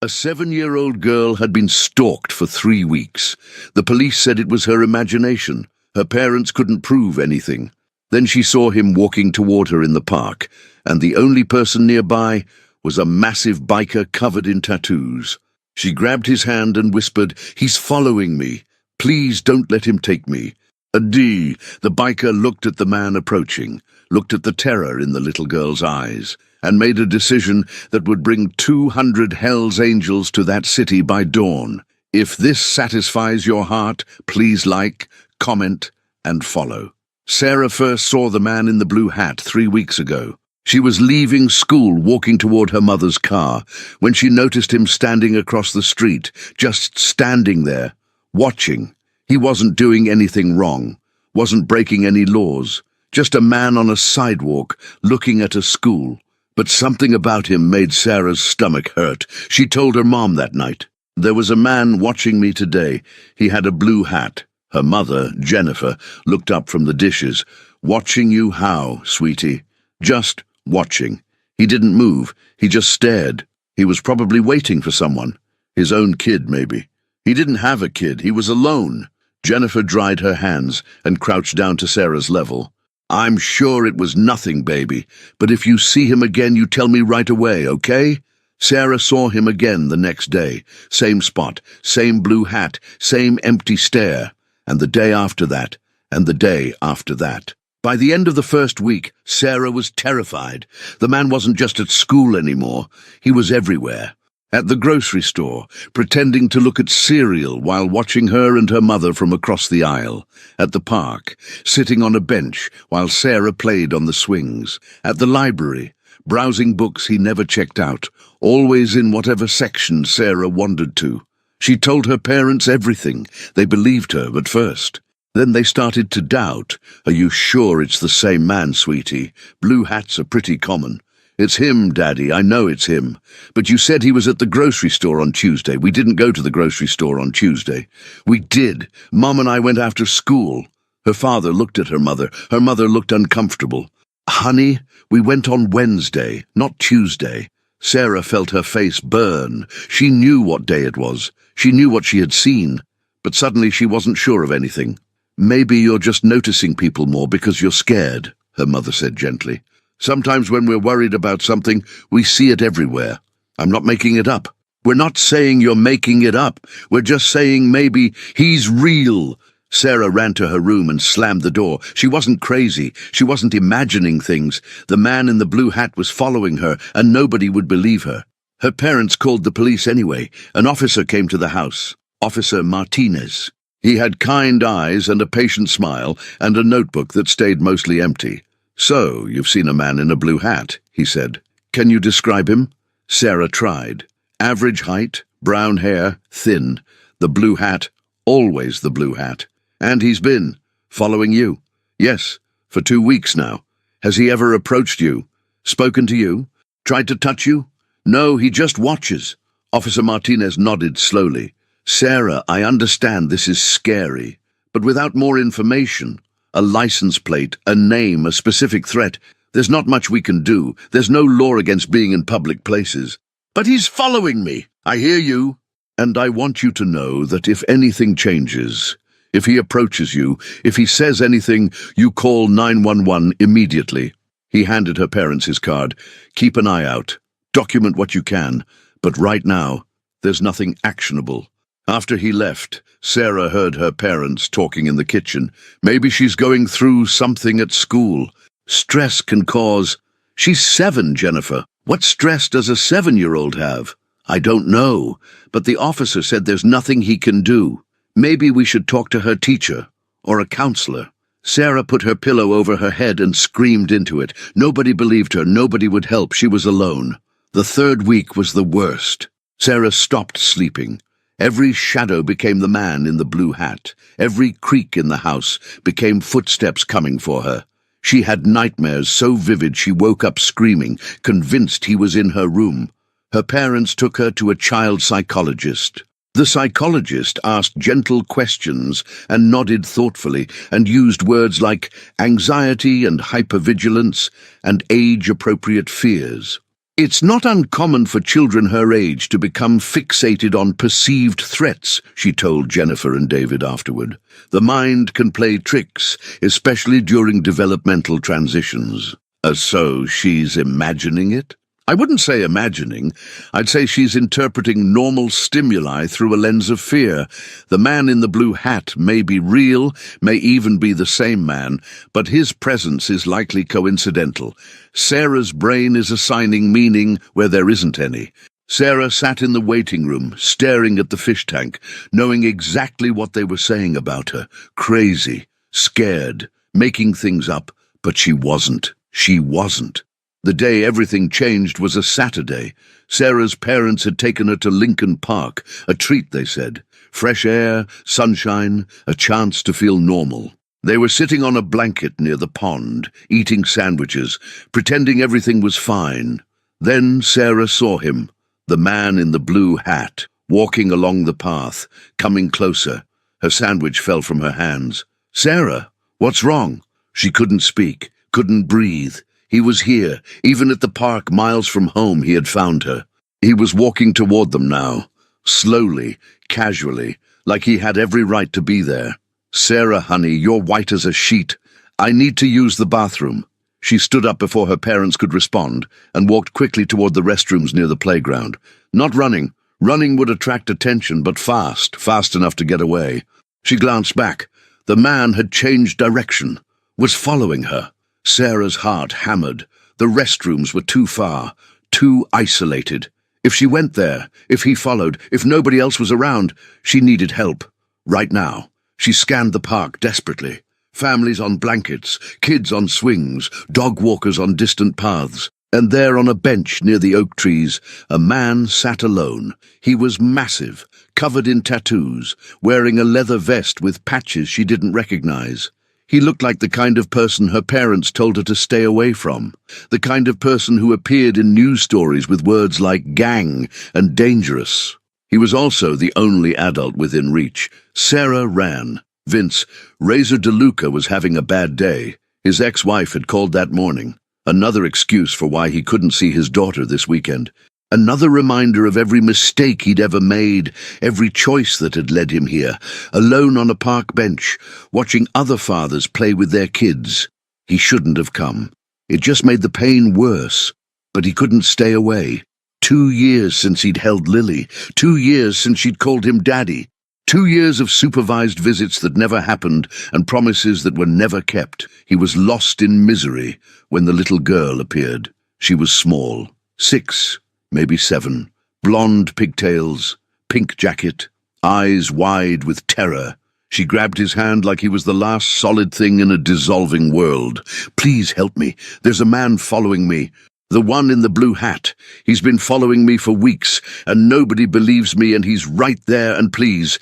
A 7-year-old girl had been stalked for 3 weeks. The police said it was her imagination. Her parents couldn't prove anything. Then she saw him walking toward her in the park, and the only person nearby was a massive biker covered in tattoos. She grabbed his hand and whispered, "He's following me. Please don't let him take me." The biker looked at the man approaching, looked at the terror in the little girl's eyes, and made a decision that would bring 200 Hell's Angels to that city by dawn. If this satisfies your heart, please like, comment, and follow. Sarah first saw the man in the blue hat 3 weeks ago. She was leaving school, walking toward her mother's car, when she noticed him standing across the street, just standing there, watching. He wasn't doing anything wrong, wasn't breaking any laws, just a man on a sidewalk looking at a school. But something about him made Sarah's stomach hurt. She told her mom that night. "There was a man watching me today. He had a blue hat." Her mother, Jennifer, looked up from the dishes. "Watching you how, sweetie?" "Just watching. He didn't move. He just stared. He was probably waiting for someone. His own kid, maybe." "He didn't have a kid. He was alone." Jennifer dried her hands and crouched down to Sarah's level. "I'm sure it was nothing, baby, but if you see him again, you tell me right away, okay?" Sarah saw him again the next day. Same spot, same blue hat, same empty stare. And the day after that, and the day after that. By the end of the first week, Sarah was terrified. The man wasn't just at school anymore. He was everywhere. At the grocery store, pretending to look at cereal while watching her and her mother from across the aisle. At the park, sitting on a bench while Sarah played on the swings. At the library, browsing books he never checked out, always in whatever section Sarah wandered to. She told her parents everything. They believed her at first. Then they started to doubt. "Are you sure it's the same man, sweetie? Blue hats are pretty common." "It's him, Daddy, I know it's him. But you said he was at the grocery store on Tuesday." "We didn't go to the grocery store on Tuesday." "We did. Mom and I went after school." Her father looked at her mother. Her mother looked uncomfortable. "Honey, we went on Wednesday, not Tuesday." Sarah felt her face burn. She knew what day it was. She knew what she had seen. But suddenly she wasn't sure of anything. "Maybe you're just noticing people more because you're scared," her mother said gently. "Sometimes when we're worried about something, we see it everywhere. I'm not making it up." "We're not saying you're making it up. We're just saying maybe he's real." Sarah ran to her room and slammed the door. She wasn't crazy. She wasn't imagining things. The man in the blue hat was following her, and nobody would believe her. Her parents called the police anyway. An officer came to the house. Officer Martinez. He had kind eyes and a patient smile and a notebook that stayed mostly empty. "So, you've seen a man in a blue hat," he said. "Can you describe him?" Sarah tried. Average height, brown hair, thin. The blue hat, always the blue hat. "And he's been following you?" "Yes, for 2 weeks now." "Has he ever approached you? Spoken to you? Tried to touch you?" "No, he just watches." Officer Martinez nodded slowly. "Sarah, I understand this is scary, but without more information, a license plate, a name, a specific threat, there's not much we can do. There's no law against being in public places." "But he's following me." "I hear you. And I want you to know that if anything changes, if he approaches you, if he says anything, you call 911 immediately." He handed her parents his card. "Keep an eye out. Document what you can. But right now, there's nothing actionable." After he left, Sarah heard her parents talking in the kitchen. "Maybe she's going through something at school. Stress can cause—" "She's 7, Jennifer. What stress does a 7-year-old have?" "I don't know, but the officer said there's nothing he can do. Maybe we should talk to her teacher, or a counselor." Sarah put her pillow over her head and screamed into it. Nobody believed her. Nobody would help. She was alone. The 3rd week was the worst. Sarah stopped sleeping. Every shadow became the man in the blue hat. Every creak in the house became footsteps coming for her. She had nightmares so vivid she woke up screaming, convinced he was in her room. Her parents took her to a child psychologist. The psychologist asked gentle questions and nodded thoughtfully and used words like anxiety and hypervigilance and age-appropriate fears. It's not uncommon for children her age to become fixated on perceived threats, she told Jennifer and David afterward. The mind can play tricks, especially during developmental transitions. So she's imagining it? I wouldn't say imagining. I'd say she's interpreting normal stimuli through a lens of fear. The man in the blue hat may be real, may even be the same man, but his presence is likely coincidental. Sarah's brain is assigning meaning where there isn't any. Sarah sat in the waiting room, staring at the fish tank, knowing exactly what they were saying about her. Crazy, scared, making things up, but she wasn't. She wasn't. The day everything changed was a Saturday. Sarah's parents had taken her to Lincoln Park, a treat, they said. Fresh air, sunshine, a chance to feel normal. They were sitting on a blanket near the pond, eating sandwiches, pretending everything was fine. Then Sarah saw him, the man in the blue hat, walking along the path, coming closer. Her sandwich fell from her hands. "Sarah, what's wrong?" She couldn't speak, couldn't breathe. He was here, even at the park miles from home he had found her. He was walking toward them now, slowly, casually, like he had every right to be there. "Sarah, honey, you're white as a sheet. I need to use the bathroom." She stood up before her parents could respond and walked quickly toward the restrooms near the playground. Not running. Running would attract attention, but fast enough to get away. She glanced back. The man had changed direction, was following her. Sarah's heart hammered. The restrooms were too far, too isolated. If she went there, if he followed, if nobody else was around, she needed help. Right now. She scanned the park desperately. Families on blankets, kids on swings, dog walkers on distant paths. And there on a bench near the oak trees, a man sat alone. He was massive, covered in tattoos, wearing a leather vest with patches she didn't recognize. He looked like the kind of person her parents told her to stay away from, the kind of person who appeared in news stories with words like gang and dangerous. He was also the only adult within reach. Sarah ran. Vince, Razor DeLuca, was having a bad day. His ex-wife had called that morning. Another excuse for why he couldn't see his daughter this weekend. Another reminder of every mistake he'd ever made, every choice that had led him here, alone on a park bench, watching other fathers play with their kids. He shouldn't have come. It just made the pain worse. But he couldn't stay away. 2 years since he'd held Lily. 2 years since she'd called him Daddy. 2 years of supervised visits that never happened and promises that were never kept. He was lost in misery when the little girl appeared. She was small, 6, maybe 7, blonde pigtails, pink jacket, eyes wide with terror. She grabbed his hand like he was the last solid thing in a dissolving world. "Please help me. There's a man following me. The one in the blue hat. He's been following me for weeks, and nobody believes me, and he's right there, and please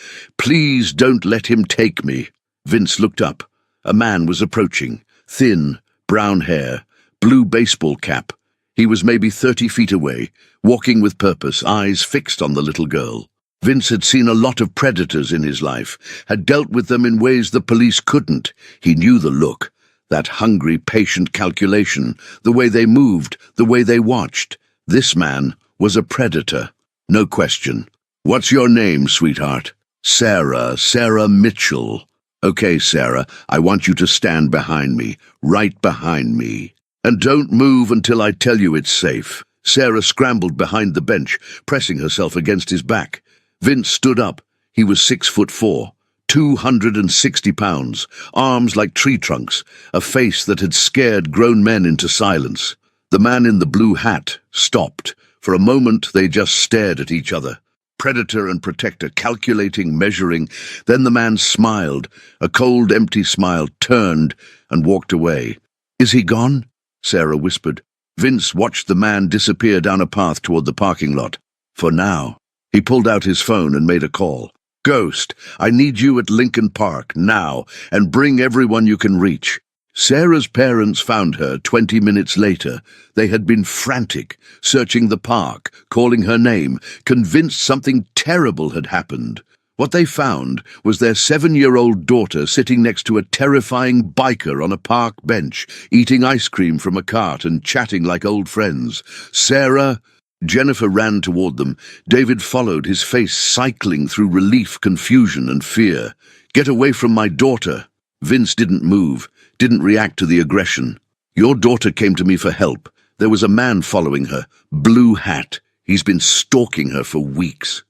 don't let him take me." Vince looked up. A man was approaching. Thin, brown hair, blue baseball cap. He was maybe 30 feet away, walking with purpose, eyes fixed on the little girl. Vince had seen a lot of predators in his life, had dealt with them in ways the police couldn't. He knew the look, that hungry, patient calculation, the way they moved, the way they watched. This man was a predator, no question. "What's your name, sweetheart?" Sarah Mitchell." "Okay, Sarah, I want you to stand behind me, right behind me. And don't move until I tell you it's safe." Sarah scrambled behind the bench, pressing herself against his back. Vince stood up. He was 6'4", 260 pounds, arms like tree trunks, a face that had scared grown men into silence. The man in the blue hat stopped. For a moment they just stared at each other. Predator and protector, calculating, measuring. Then the man smiled, a cold, empty smile, turned and walked away. "Is he gone?" Sarah whispered. Vince watched the man disappear down a path toward the parking lot. "For now." He pulled out his phone and made a call. "Ghost, I need you at Lincoln Park, now, and bring everyone you can reach." Sarah's parents found her 20 minutes later. They had been frantic, searching the park, calling her name, convinced something terrible had happened. What they found was their 7-year-old daughter sitting next to a terrifying biker on a park bench, eating ice cream from a cart and chatting like old friends. Sarah... Jennifer ran toward them. David followed, his face cycling through relief, confusion, and fear. "Get away from my daughter." Vince didn't move, didn't react to the aggression. "Your daughter came to me for help. There was a man following her, blue hat. He's been stalking her for weeks.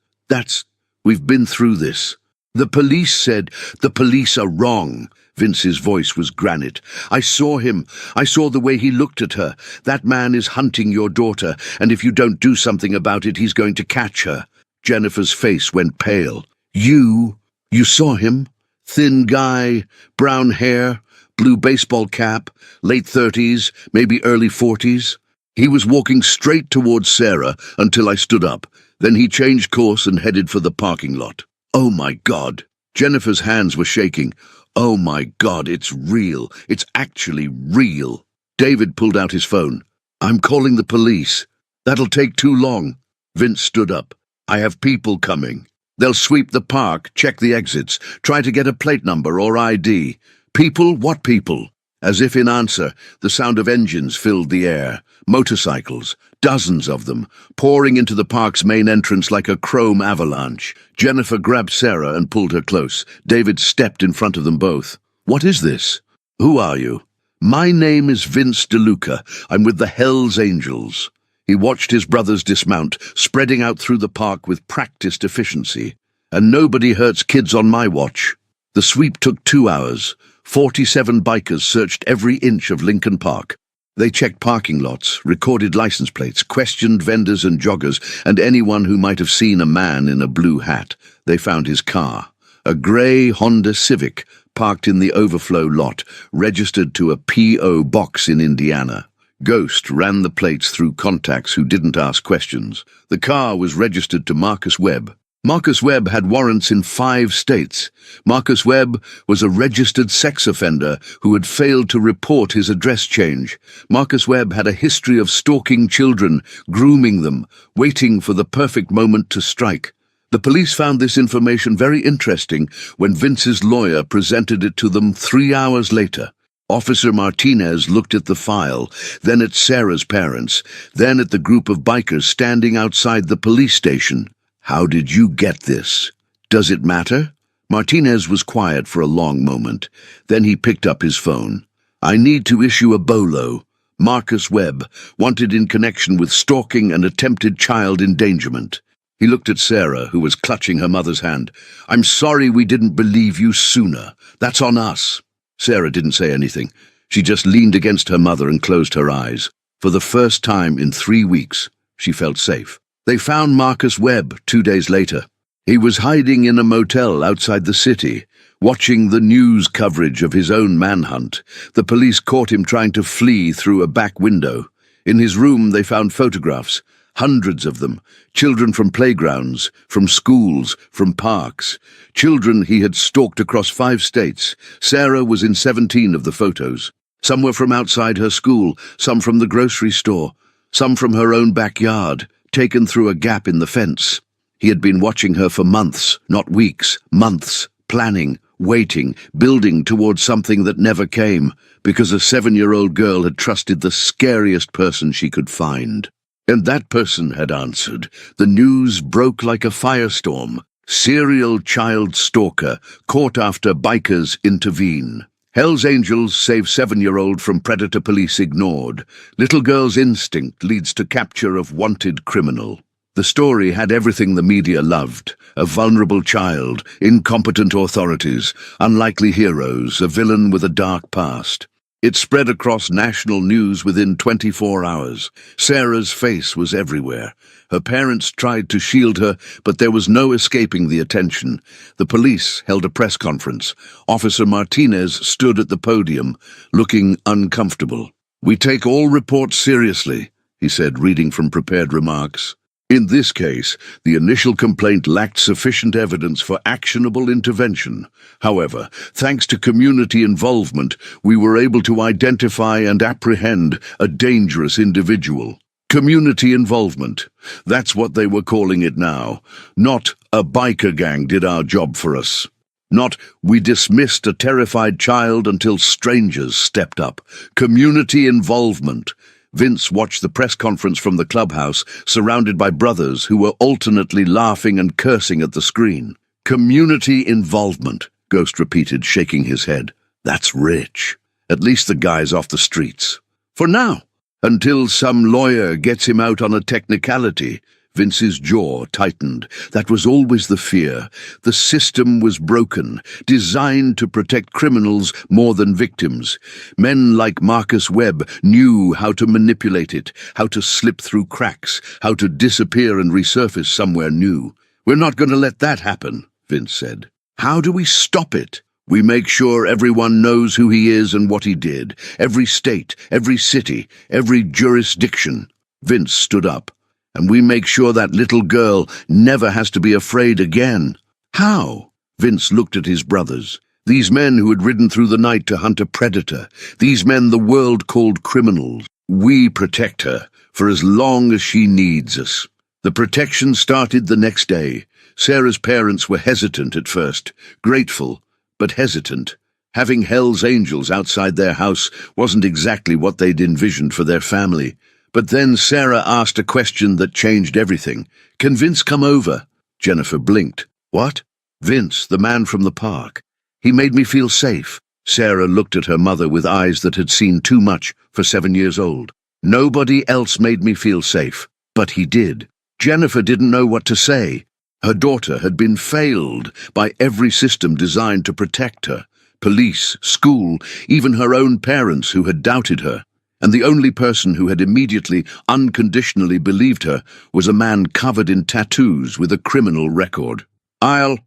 We've been through this." "The police said..." "The police are wrong." Vince's voice was granite. "I saw him. I saw the way he looked at her. That man is hunting your daughter, and if you don't do something about it, he's going to catch her." Jennifer's face went pale. You saw him? Thin guy, brown hair, blue baseball cap, late 30s, maybe early 40s. He was walking straight towards Sarah until I stood up. Then he changed course and headed for the parking lot. "Oh my God." Jennifer's hands were shaking. "Oh my God, it's real. It's actually real." David pulled out his phone. "I'm calling the police." "That'll take too long." Vince stood up. "I have people coming. They'll sweep the park, check the exits, try to get a plate number or ID. "People? What people?" As if in answer, the sound of engines filled the air. Motorcycles, dozens of them, pouring into the park's main entrance like a chrome avalanche. Jennifer grabbed Sarah and pulled her close. David stepped in front of them both. "What is this?" "Who are you?" "My name is Vince DeLuca. I'm with the Hells Angels." He watched his brothers dismount, spreading out through the park with practiced efficiency. "And nobody hurts kids on my watch." The sweep took 2 hours. 47 bikers searched every inch of Lincoln Park. They checked parking lots, recorded license plates, questioned vendors and joggers, and anyone who might have seen a man in a blue hat. They found his car, a grey Honda Civic, parked in the overflow lot, registered to a P.O. box in Indiana. Ghost ran the plates through contacts who didn't ask questions. The car was registered to Marcus Webb. Marcus Webb had warrants in 5 states. Marcus Webb was a registered sex offender who had failed to report his address change. Marcus Webb had a history of stalking children, grooming them, waiting for the perfect moment to strike. The police found this information very interesting when Vince's lawyer presented it to them 3 hours later. Officer Martinez looked at the file, then at Sarah's parents, then at the group of bikers standing outside the police station. "How did you get this? Does it matter?" Martinez was quiet for a long moment. Then he picked up his phone. "I need to issue a BOLO. Marcus Webb, wanted in connection with stalking and attempted child endangerment." He looked at Sarah, who was clutching her mother's hand. "I'm sorry we didn't believe you sooner. That's on us." Sarah didn't say anything. She just leaned against her mother and closed her eyes. For the first time in 3 weeks, she felt safe. They found Marcus Webb 2 days later. He was hiding in a motel outside the city, watching the news coverage of his own manhunt. The police caught him trying to flee through a back window. In his room they found photographs, hundreds of them, children from playgrounds, from schools, from parks, children he had stalked across 5 states. Sarah was in 17 of the photos. Some were from outside her school, some from the grocery store, some from her own backyard, taken through a gap in the fence. He had been watching her for months, not weeks, months, planning, waiting, building towards something that never came, because a 7-year-old girl had trusted the scariest person she could find. And that person had answered. The news broke like a firestorm. Serial child stalker, caught after bikers intervene. Hells Angels save 7-year-old from predator police ignored. Little girl's instinct leads to capture of wanted criminal. The story had everything the media loved. A vulnerable child, incompetent authorities, unlikely heroes, a villain with a dark past. It spread across national news within 24 hours. Sarah's face was everywhere. Her parents tried to shield her, but there was no escaping the attention. The police held a press conference. Officer Martinez stood at the podium, looking uncomfortable. "We take all reports seriously," he said, reading from prepared remarks. "In this case, the initial complaint lacked sufficient evidence for actionable intervention. However, thanks to community involvement, we were able to identify and apprehend a dangerous individual." Community involvement. That's what they were calling it now. Not a biker gang did our job for us. Not we dismissed a terrified child until strangers stepped up. Community involvement. Vince watched the press conference from the clubhouse, surrounded by brothers who were alternately laughing and cursing at the screen. Community involvement, Ghost repeated, shaking his head. That's rich. At least the guy's off the streets. For now. Until some lawyer gets him out on a technicality. Vince's jaw tightened. That was always the fear. The system was broken, designed to protect criminals more than victims. Men like Marcus Webb knew how to manipulate it, how to slip through cracks, how to disappear and resurface somewhere new. We're not going to let that happen, Vince said. How do we stop it? We make sure everyone knows who he is and what he did. Every state, every city, every jurisdiction. Vince stood up. And we make sure that little girl never has to be afraid again. How? Vince looked at his brothers. These men who had ridden through the night to hunt a predator. These men the world called criminals. We protect her for as long as she needs us. The protection started the next day. Sarah's parents were hesitant at first, grateful, but hesitant. Having Hell's Angels outside their house wasn't exactly what they'd envisioned for their family. But then Sarah asked a question that changed everything. Can Vince come over? Jennifer blinked. What? Vince, the man from the park. He made me feel safe. Sarah looked at her mother with eyes that had seen too much for 7 years old. Nobody else made me feel safe, but he did. Jennifer didn't know what to say. Her daughter had been failed by every system designed to protect her. Police, school, even her own parents who had doubted her. And the only person who had immediately, unconditionally believed her was a man covered in tattoos with a criminal record. I'll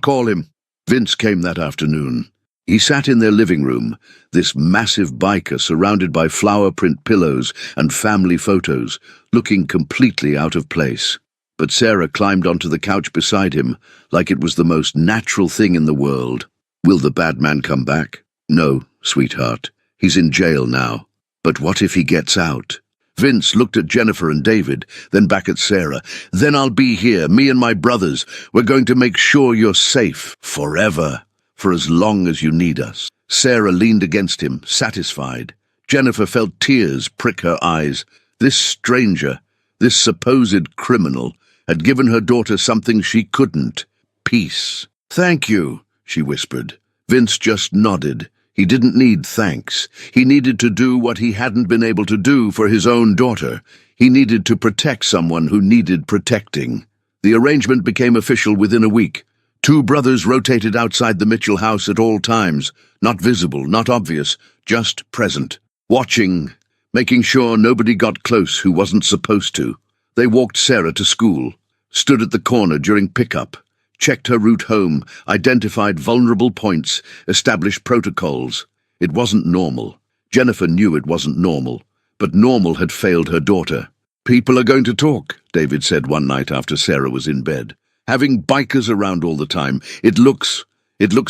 call him. Vince came that afternoon. He sat in their living room, this massive biker surrounded by flower print pillows and family photos, looking completely out of place. But Sarah climbed onto the couch beside him, like it was the most natural thing in the world. Will the bad man come back? No, sweetheart. He's in jail now. But what if he gets out? Vince looked at Jennifer and David, then back at Sarah. Then I'll be here, me and my brothers. We're going to make sure you're safe, forever, for as long as you need us. Sarah leaned against him, satisfied. Jennifer felt tears prick her eyes. This stranger, this supposed criminal, had given her daughter something she couldn't. Peace. Thank you, she whispered. Vince just nodded. He didn't need thanks. He needed to do what he hadn't been able to do for his own daughter. He needed to protect someone who needed protecting. The arrangement became official within a week. 2 brothers rotated outside the Mitchell house at all times, not visible, not obvious, just present, watching, making sure nobody got close who wasn't supposed to. They walked Sarah to school, stood at the corner during pickup, checked her route home, identified vulnerable points, established protocols. It wasn't normal. Jennifer knew it wasn't normal, but normal had failed her daughter. People are going to talk, David said one night after Sarah was in bed. Having bikers around all the time, it looks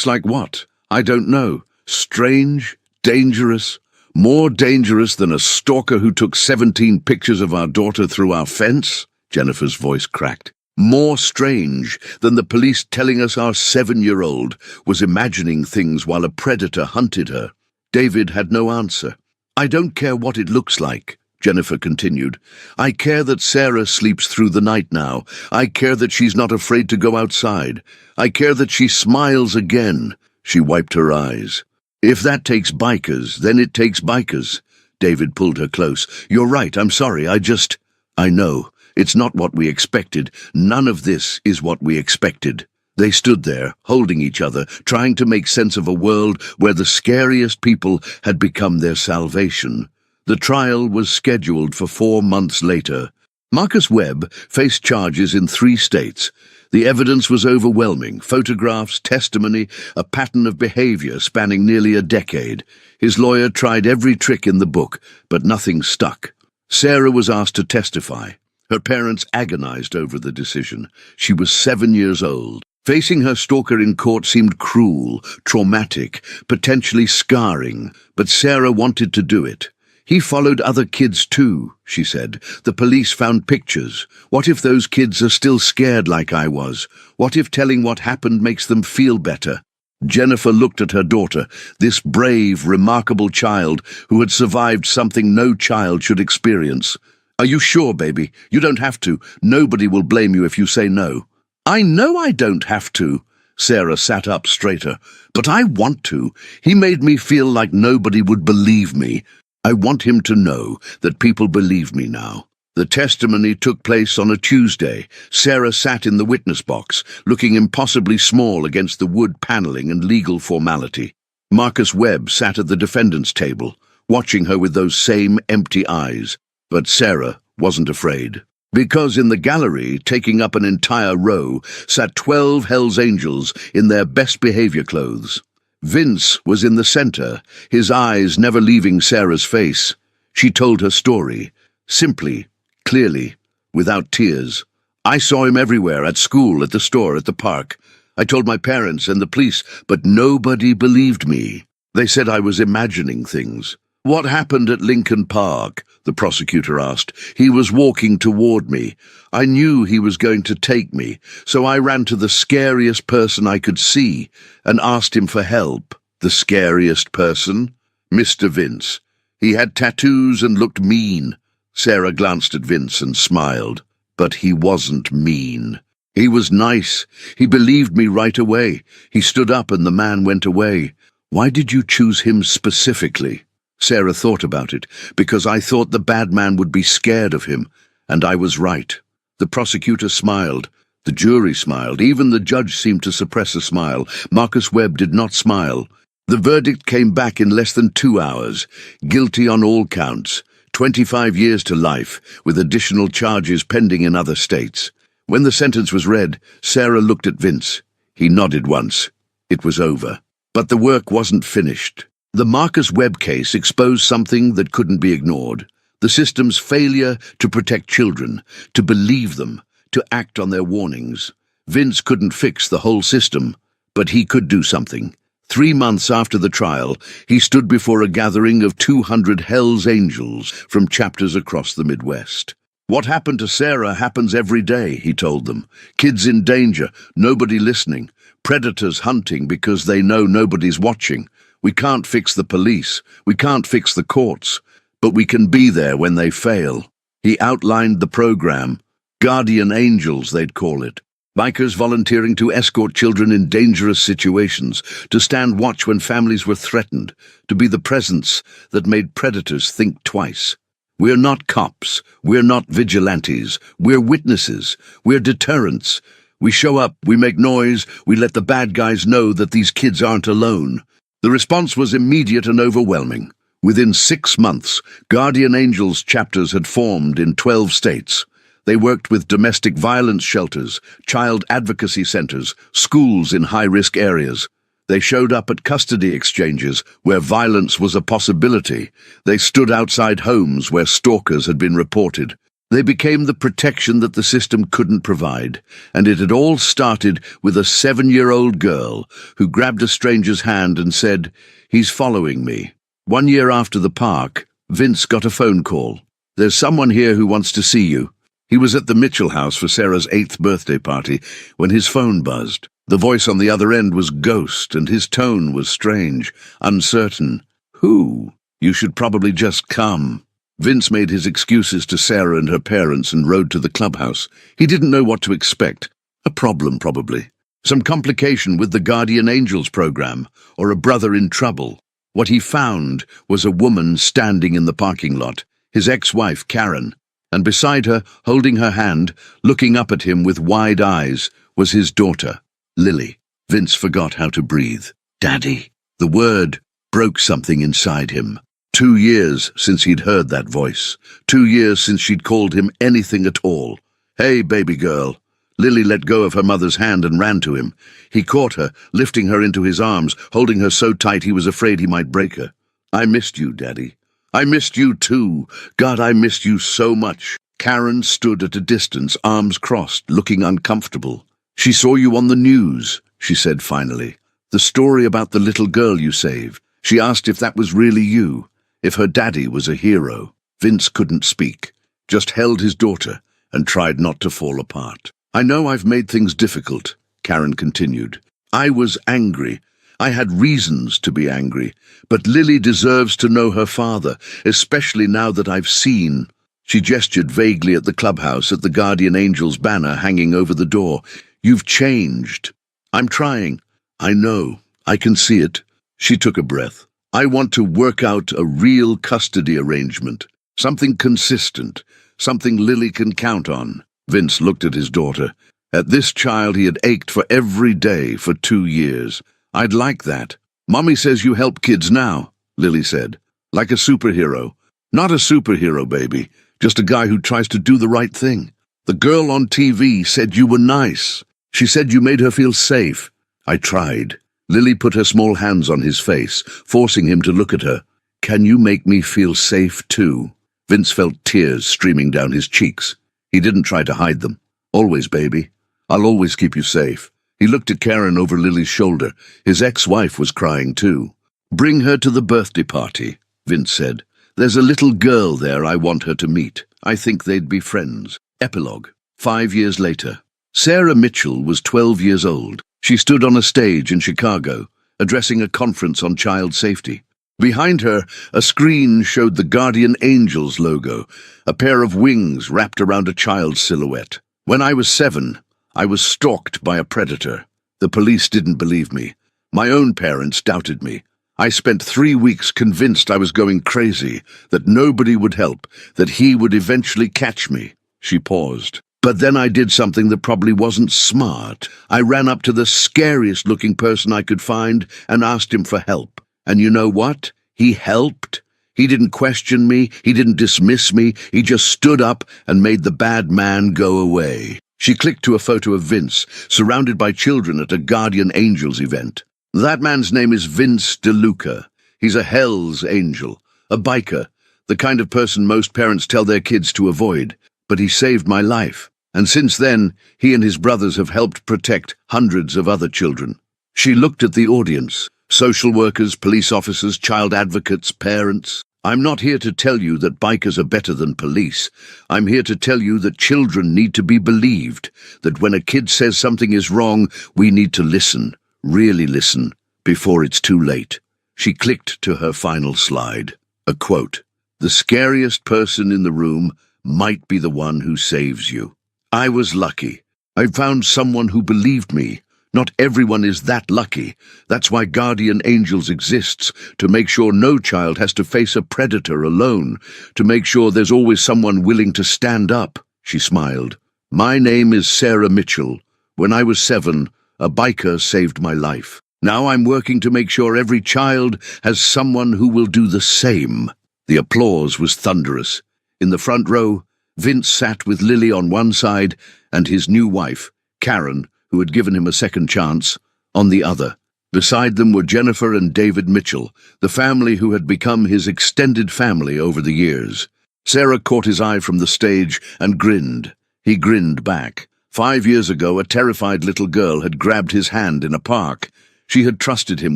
like what? I don't know. Strange, dangerous, more dangerous than a stalker who took 17 pictures of our daughter through our fence? Jennifer's voice cracked. More strange than the police telling us our 7-year-old was imagining things while a predator hunted her. David had no answer. I don't care what it looks like, Jennifer continued. I care that Sarah sleeps through the night now. I care that she's not afraid to go outside. I care that she smiles again. She wiped her eyes. If that takes bikers, then it takes bikers. David pulled her close. You're right, I'm sorry, I know. It's not what we expected. None of this is what we expected. They stood there, holding each other, trying to make sense of a world where the scariest people had become their salvation. The trial was scheduled for 4 months later. Marcus Webb faced charges in 3 states. The evidence was overwhelming. Photographs, testimony, a pattern of behavior spanning nearly a decade. His lawyer tried every trick in the book, but nothing stuck. Sarah was asked to testify. Her parents agonized over the decision. She was 7 years old. Facing her stalker in court seemed cruel, traumatic, potentially scarring, but Sarah wanted to do it. He followed other kids too, she said. The police found pictures. What if those kids are still scared like I was? What if telling what happened makes them feel better? Jennifer looked at her daughter, this brave, remarkable child who had survived something no child should experience. Are you sure, baby? You don't have to. Nobody will blame you if you say no. I know I don't have to. Sarah sat up straighter. But I want to. He made me feel like nobody would believe me. I want him to know that people believe me now. The testimony took place on a Tuesday. Sarah sat in the witness box, looking impossibly small against the wood paneling and legal formality. Marcus Webb sat at the defendant's table, watching her with those same empty eyes. But Sarah wasn't afraid. Because in the gallery, taking up an entire row, sat 12 Hell's Angels in their best behavior clothes. Vince was in the center, his eyes never leaving Sarah's face. She told her story, simply, clearly, without tears. I saw him everywhere, at school, at the store, at the park. I told my parents and the police, but nobody believed me. They said I was imagining things. What happened at Lincoln Park? The prosecutor asked. He was walking toward me. I knew he was going to take me, so I ran to the scariest person I could see and asked him for help. The scariest person? Mr. Vince. He had tattoos and looked mean. Sarah glanced at Vince and smiled. But he wasn't mean. He was nice. He believed me right away. He stood up and the man went away. Why did you choose him specifically? Sarah thought about it, because I thought the bad man would be scared of him, and I was right. The prosecutor smiled. The jury smiled. Even the judge seemed to suppress a smile. Marcus Webb did not smile. The verdict came back in less than 2 hours. Guilty on all counts. 25 years to life, with additional charges pending in other states. When the sentence was read, Sarah looked at Vince. He nodded once. It was over. But the work wasn't finished. The Marcus Webb case exposed something that couldn't be ignored. The system's failure to protect children, to believe them, to act on their warnings. Vince couldn't fix the whole system, but he could do something. 3 months after the trial, he stood before a gathering of 200 Hell's Angels from chapters across the Midwest. What happened to Sarah happens every day, he told them. Kids in danger, nobody listening. Predators hunting because they know nobody's watching. We can't fix the police, we can't fix the courts, but we can be there when they fail. He outlined the program. Guardian Angels, they'd call it. Bikers volunteering to escort children in dangerous situations, to stand watch when families were threatened, to be the presence that made predators think twice. We're not cops, we're not vigilantes, we're witnesses, we're deterrents. We show up, we make noise, we let the bad guys know that these kids aren't alone. The response was immediate and overwhelming. Within 6 months, Guardian Angels chapters had formed in 12 states. They worked with domestic violence shelters, child advocacy centers, schools in high-risk areas. They showed up at custody exchanges where violence was a possibility. They stood outside homes where stalkers had been reported. They became the protection that the system couldn't provide, and it had all started with a 7-year-old girl who grabbed a stranger's hand and said, "He's following me." 1 year after the park, Vince got a phone call. "There's someone here who wants to see you." He was at the Mitchell house for Sarah's 8th birthday party when his phone buzzed. The voice on the other end was Ghost, and his tone was strange, uncertain. "Who? You should probably just come." Vince made his excuses to Sarah and her parents and rode to the clubhouse. He didn't know what to expect. A problem, probably. Some complication with the Guardian Angels program, or a brother in trouble. What he found was a woman standing in the parking lot, his ex-wife, Karen, and beside her, holding her hand, looking up at him with wide eyes, was his daughter, Lily. Vince forgot how to breathe. Daddy. The word broke something inside him. 2 years since he'd heard that voice. 2 years since she'd called him anything at all. "Hey, baby girl." Lily let go of her mother's hand and ran to him. He caught her, lifting her into his arms, holding her so tight he was afraid he might break her. "I missed you, Daddy. I missed you too. God, I missed you so much." Karen stood at a distance, arms crossed, looking uncomfortable. "She saw you on the news," she said finally. "The story about the little girl you saved. She asked if that was really you." If her daddy was a hero, Vince couldn't speak, just held his daughter and tried not to fall apart. "I know I've made things difficult," Karen continued. "I was angry. I had reasons to be angry, but Lily deserves to know her father, especially now that I've seen." She gestured vaguely at the clubhouse, at the guardian angel's banner hanging over the door. "You've changed." "I'm trying." "I know. I can see it." She took a breath. "I want to work out a real custody arrangement. Something consistent. Something Lily can count on." Vince looked at his daughter. At this child he had ached for every day for 2 years. "I'd like that." "Mommy says you help kids now," Lily said. "Like a superhero." "Not a superhero, baby. Just a guy who tries to do the right thing. The girl on TV said you were nice. She said you made her feel safe." "I tried." Lily put her small hands on his face, forcing him to look at her. "Can you make me feel safe too?" Vince felt tears streaming down his cheeks. He didn't try to hide them. "Always, baby. I'll always keep you safe." He looked at Karen over Lily's shoulder. His ex-wife was crying too. "Bring her to the birthday party," Vince said. "There's a little girl there I want her to meet. I think they'd be friends." Epilogue. 5 years later. Sarah Mitchell was 12 years old. She stood on a stage in Chicago, addressing a conference on child safety. Behind her, a screen showed the Guardian Angels logo, a pair of wings wrapped around a child's silhouette. "When I was 7, I was stalked by a predator. The police didn't believe me. My own parents doubted me. I spent 3 weeks convinced I was going crazy, that nobody would help, that he would eventually catch me." She paused. "But then I did something that probably wasn't smart. I ran up to the scariest-looking person I could find and asked him for help. And you know what? He helped. He didn't question me, he didn't dismiss me, he just stood up and made the bad man go away." She clicked to a photo of Vince, surrounded by children at a Guardian Angels event. "That man's name is Vince DeLuca. He's a Hell's Angel, a biker, the kind of person most parents tell their kids to avoid. But he saved my life, and since then, he and his brothers have helped protect hundreds of other children." She looked at the audience. Social workers, police officers, child advocates, parents. "I'm not here to tell you that bikers are better than police. I'm here to tell you that children need to be believed, that when a kid says something is wrong, we need to listen, really listen, before it's too late." She clicked to her final slide. A quote. "The scariest person in the room might be the one who saves you." I was lucky. I found someone who believed me. Not everyone is that lucky. That's why Guardian Angels exists, to make sure no child has to face a predator alone, to make sure there's always someone willing to stand up. She smiled. "My name is Sarah Mitchell. When I was 7, a biker saved my life. Now I'm working to make sure every child has someone who will do the same." The applause was thunderous. In the front row, Vince sat with Lily on one side and his new wife, Karen, who had given him a second chance, on the other. Beside them were Jennifer and David Mitchell, the family who had become his extended family over the years. Sarah caught his eye from the stage and grinned. He grinned back. 5 years ago, a terrified little girl had grabbed his hand in a park. She had trusted him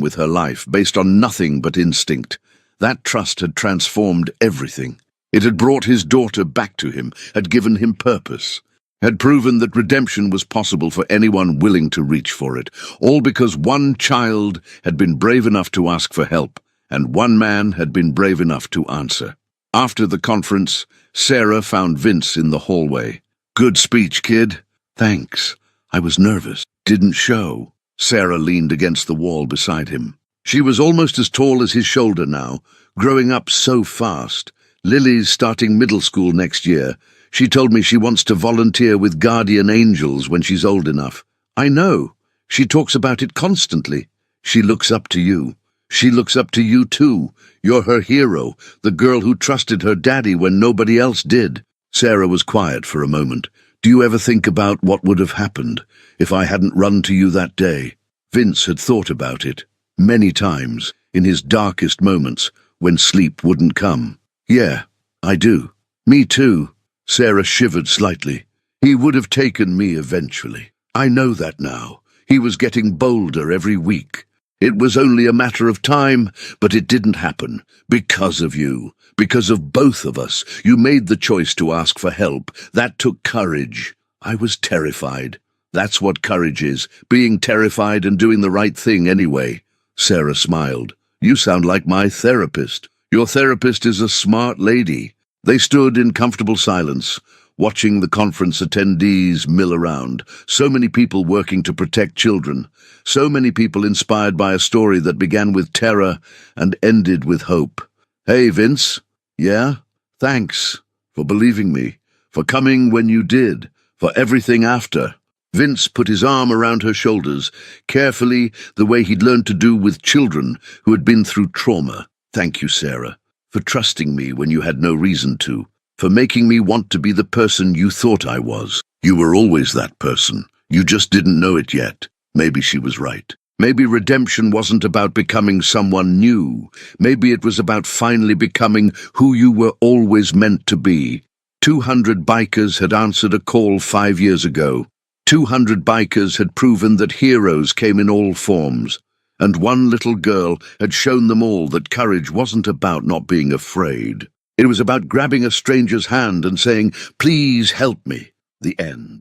with her life, based on nothing but instinct. That trust had transformed everything. It had brought his daughter back to him, had given him purpose, had proven that redemption was possible for anyone willing to reach for it, all because one child had been brave enough to ask for help, and one man had been brave enough to answer. After the conference, Sarah found Vince in the hallway. "Good speech, kid." "Thanks. I was nervous. Didn't show." Sarah leaned against the wall beside him. She was almost as tall as his shoulder now, growing up so fast. "Lily's starting middle school next year. She told me she wants to volunteer with Guardian Angels when she's old enough." "I know. She talks about it constantly." "She looks up to you. She looks up to you too. You're her hero, the girl who trusted her daddy when nobody else did." Sarah was quiet for a moment. "Do you ever think about what would have happened if I hadn't run to you that day?" Vince had thought about it, many times, in his darkest moments, when sleep wouldn't come. "Yeah, I do." "Me too." Sarah shivered slightly. "He would have taken me eventually. I know that now. He was getting bolder every week. It was only a matter of time, but it didn't happen. Because of you. Because of both of us. You made the choice to ask for help. That took courage. I was terrified. That's what courage is, being terrified and doing the right thing anyway. Sarah smiled. You sound like my therapist. Your therapist is a smart lady. They stood in comfortable silence, watching the conference attendees mill around. So many people working to protect children. So many people inspired by a story that began with terror and ended with hope. Hey, Vince. Yeah? Thanks for believing me, for coming when you did, for everything after. Vince put his arm around her shoulders, carefully, the way he'd learned to do with children who had been through trauma. Thank you, Sarah, for trusting me when you had no reason to, for making me want to be the person you thought I was. You were always that person. You just didn't know it yet. Maybe she was right. Maybe redemption wasn't about becoming someone new. Maybe it was about finally becoming who you were always meant to be. 200 bikers had answered a call 5 years ago. 200 bikers had proven that heroes came in all forms, and one little girl had shown them all that courage wasn't about not being afraid. It was about grabbing a stranger's hand and saying, "Please help me." The end.